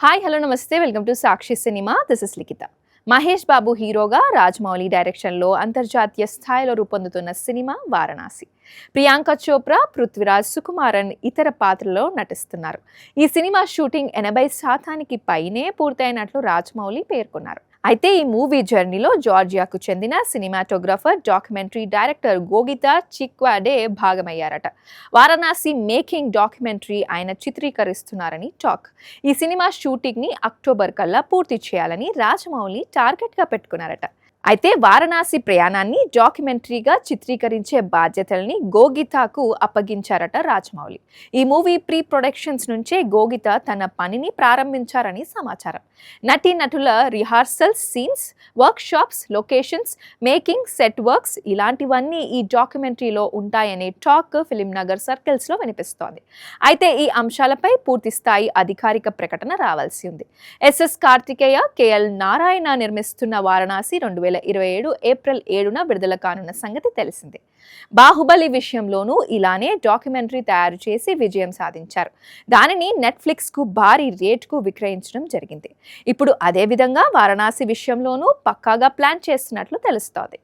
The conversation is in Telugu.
Hi hello namaste welcome to Sakshi cinema. This is Likhitha. Mahesh Babu హీరోగా, రాజమౌళి డైరెక్షన్లో అంతర్జాతీయ స్థాయిలో రూపొందుతున్న సినిమా వారణాసి. ప్రియాంక చోప్రా, పృథ్వీరాజ్ సుకుమారన్ ఇతర పాత్రలో నటిస్తున్నారు. ఈ సినిమా షూటింగ్ 80% పైనే పూర్తయినట్లు రాజమౌళి పేర్కొన్నారు. అయితే ఈ మూవీ జర్నీలో జార్జియాకు చెందిన cinematographer, documentary director Gogita Chikvadze భాగమయ్యారట. వారణాసి మేకింగ్ డాక్యుమెంటరీ ఆయన చిత్రీకరిస్తున్నారని టాక్. ఈ సినిమా షూటింగ్ ని అక్టోబర్ కల్లా పూర్తి చేయాలని రాజమౌళి టార్గెట్ గా పెట్టుకున్నారట. అయితే వారణాసి ప్రయాణాన్ని డాక్యుమెంటరీగా చిత్రీకరించే బాధ్యతల్ని గోగితాకు అప్పగించారట రాజమౌళి. ఈ మూవీ ప్రీ ప్రొడక్షన్స్ నుంచే గోగిత తన పనిని ప్రారంభించారని సమాచారం. నటీనటుల rehearsals, scenes, workshops, locations, making, set works ఇలాంటివన్నీ ఈ డాక్యుమెంటరీలో ఉంటాయనే టాక్ ఫిలిం నగర్ సర్కిల్స్ లో వినిపిస్తోంది. అయితే ఈ అంశాలపై పూర్తి స్థాయి అధికారిక ప్రకటన రావాల్సి ఉంది. ఎస్ఎస్ కార్తికేయ, కేఎల్ నారాయణ నిర్మిస్తున్న వారణాసి 2027 ఏప్రిల్ 7న విడుదల కానున్న సంగతి తెలిసిందే. బాహుబలి విషయంలోనూ ఇలానే డాక్యుమెంటరీ తయారు చేసి విజయం సాధించారు. దానిని నెట్ఫ్లిక్స్ కు భారీ రేట్కు విక్రయించడం జరిగింది. ఇప్పుడు అదే విధంగా వారణాసి విషయంలోనూ పక్కాగా ప్లాన్ చేస్తున్నట్లు తెలుస్తోంది.